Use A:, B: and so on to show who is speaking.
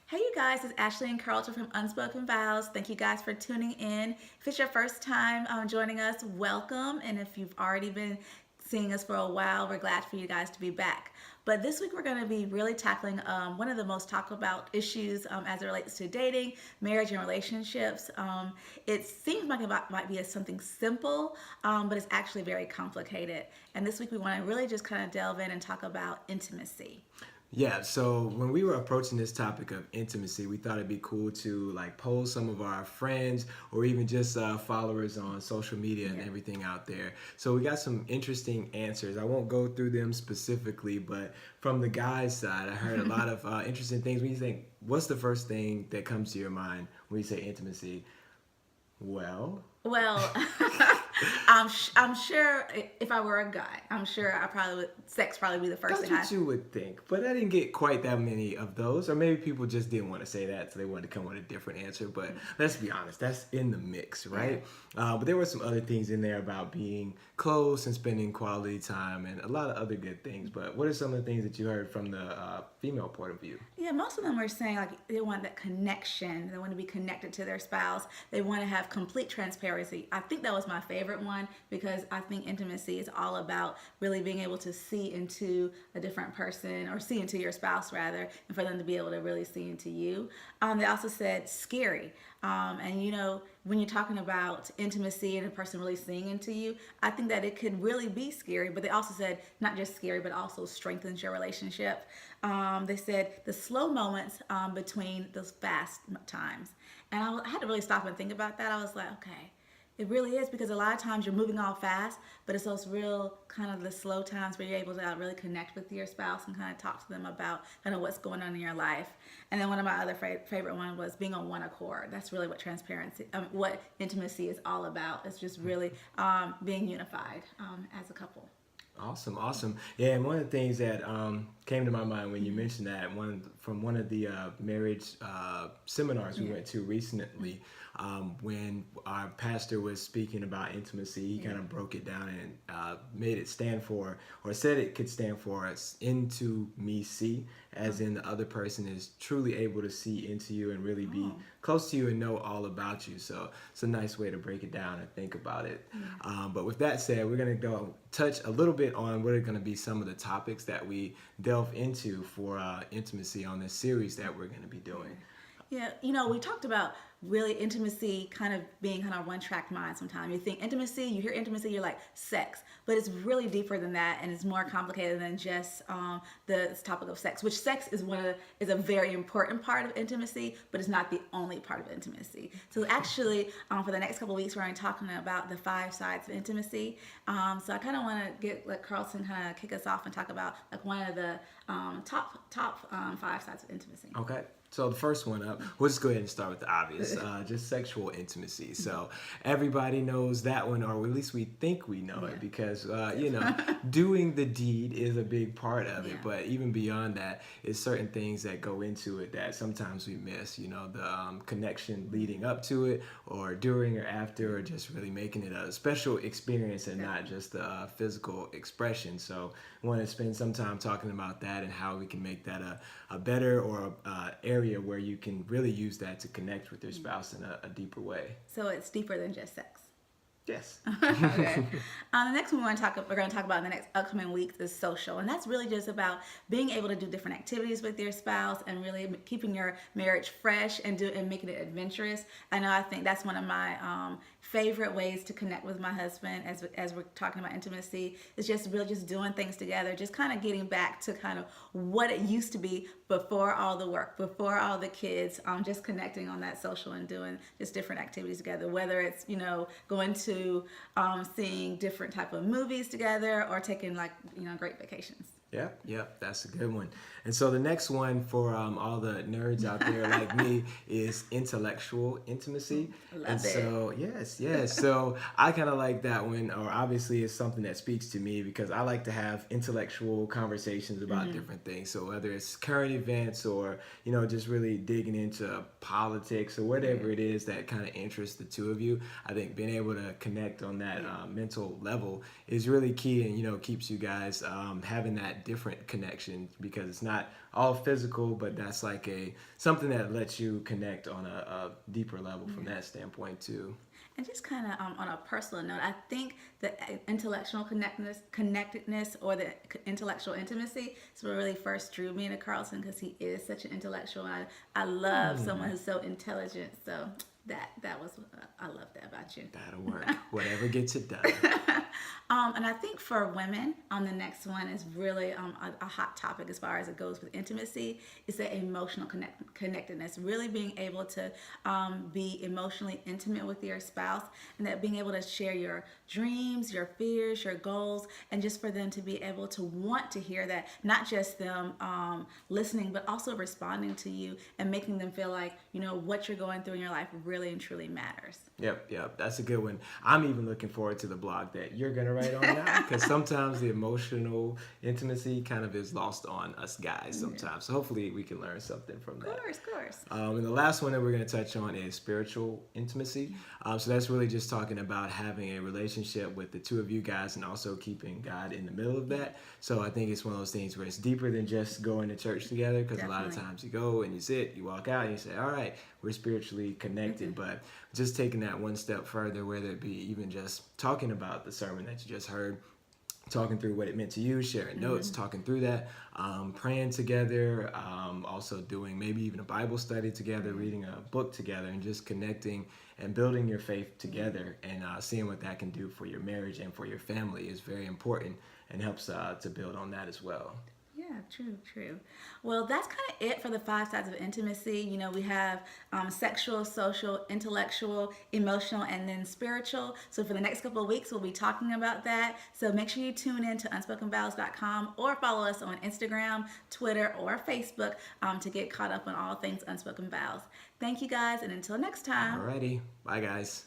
A: Hey, you guys, it's Ashley and Carlton from Unspoken Vows. Thank you guys for tuning in. If it's your first time joining us, welcome. And if you've already been seeing us for a while, we're glad for you guys to be back. But this week, we're going to be really tackling one of the most talked about issues as it relates to dating, marriage, and relationships. It seems like it might be something simple, but it's actually very complicated. And this week, we want to really just kind of delve in and talk about intimacy.
B: Yeah, so when we were approaching this topic of intimacy, we thought it'd be cool to like poll some of our friends or even just followers on social media and everything out there. So we got some interesting answers. I won't go through them specifically, but from the guys' side, I heard a lot of interesting things. When you think, what's the first thing that comes to your mind when you say intimacy? Well,
A: Well, I'm sure if I were a guy, I'm sure I probably would, sex probably be the first
B: that's
A: thing I.
B: what you would think, but I didn't get quite that many of those. Or maybe people just didn't want to say that, so they wanted to come with a different answer. But let's be honest, that's in the mix, right? But there were some other things in there about being close and spending quality time and a lot of other good things. But what are some of the things that you heard from the female point of view?
A: Yeah, most of them were saying like they want that connection. They want to be connected to their spouse. They want to have complete transparency. I think that was my favorite one because I think intimacy is all about really being able to see into a different person or see into your spouse rather, and for them to be able to really see into you. They also said scary. And when you're talking about intimacy and a person really seeing into you, I think that it could really be scary. But they also said not just scary, but also strengthens your relationship. They said the slow moments between those fast times. And I had to really stop and think about that. I was like, okay, it really is because a lot of times you're moving all fast, but it's those real kind of the slow times where you're able to really connect with your spouse and kind of talk to them about kind of what's going on in your life. And then one of my other favorite one was being on one accord. That's really what transparency, what intimacy is all about. It's just really being unified as a couple.
B: Awesome, awesome. Yeah, and one of the things that came to my mind when you mentioned that, one of the marriage seminars we went to recently, when our pastor was speaking about intimacy, he kind of broke it down and made it stand for, or said it could stand for, into me see, as in the other person is truly able to see into you and really be close to you and know all about you. So it's a nice way to break it down and think about it. But with that said, we're going to go touch a little bit on what are going to be some of the topics that we delve into for intimacy on this series that we're going to be doing.
A: Yeah, we talked about really intimacy kind of being kind of one track mind sometimes. You think intimacy, you hear intimacy, you're like sex, but it's really deeper than that and it's more complicated than just the topic of sex, which sex is a very important part of intimacy, but it's not the only part of intimacy. So actually, for the next couple of weeks, we're going to be talking about the 5 sides of intimacy. So I kind of want to let Carlton kind of kick us off and talk about like one of the top 5 sides of intimacy.
B: Okay. So the first one up, we'll just go ahead and start with the obvious, just sexual intimacy. So everybody knows that one, or at least we think we know it, because doing the deed is a big part of it. But even beyond that, it's certain things that go into it that sometimes we miss. The connection leading up to it, or during or after, or just really making it a special experience and not just a physical expression. So I want to spend some time talking about that and how we can make that a better or area where you can really use that to connect with your spouse in a deeper way.
A: So it's deeper than just sex.
B: Yes.
A: Okay. The next one we're going to talk about in the next upcoming weeks is social, and that's really just about being able to do different activities with your spouse and really keeping your marriage fresh and making it adventurous. I think that's one of my favorite ways to connect with my husband as we're talking about intimacy is just really just doing things together, just kind of getting back to kind of what it used to be before all the work, before all the kids, just connecting on that social and doing just different activities together, whether it's going to seeing different type of movies together or taking great vacations.
B: Yep, that's a good one. And so the next one for all the nerds out there like me is intellectual intimacy.
A: Love it.
B: So yes. So I kind of like that one, or obviously it's something that speaks to me because I like to have intellectual conversations about different things. So whether it's current events or just really digging into politics or whatever it is that kind of interests the two of you, I think being able to connect on that mental level is really key and keeps you guys having that that different connection, because it's not all physical, but that's like something that lets you connect on a deeper level from that standpoint too.
A: And just kind of on a personal note, I think the intellectual connectedness or the intellectual intimacy is what really first drew me into Carlton, because he is such an intellectual. I love someone who's so intelligent. So that was, I love that about you.
B: That'll work. Whatever gets it done.
A: And I think for women, the next one is really a hot topic as far as it goes with intimacy. Is the emotional connectedness, really being able to be emotionally intimate with your spouse, and that being able to share your dreams, your fears, your goals, and just for them to be able to want to hear that, not just them listening, but also responding to you and making them feel like, you know, what you're going through in your life really and truly matters.
B: Yep. That's a good one. I'm even looking forward to the blog that you're going to write on now, because sometimes the emotional intimacy kind of is lost on us guys sometimes. So hopefully we can learn something from that.
A: Of course.
B: And the last one that we're going to touch on is spiritual intimacy. So that's really just talking about having a relationship with the two of you guys and also keeping God in the middle of that. So I think it's one of those things where it's deeper than just going to church together, because a lot of times you go and you sit, you walk out and you say, all right, we're spiritually connected. But just taking that one step further, whether it be even just talking about the sermon that you just heard, talking through what it meant to you, sharing notes, talking through that, praying together, also doing maybe even a Bible study together, reading a book together, and just connecting and building your faith together, and seeing what that can do for your marriage and for your family is very important, and helps to build on that as well.
A: Yeah, true. Well, that's kind of it for the 5 sides of intimacy. You know, we have sexual, social, intellectual, emotional, and then spiritual. So for the next couple of weeks, we'll be talking about that. So make sure you tune in to unspokenvows.com or follow us on Instagram, Twitter, or Facebook to get caught up on all things Unspoken Vows. Thank you guys, and until next time.
B: Alrighty. Bye, guys.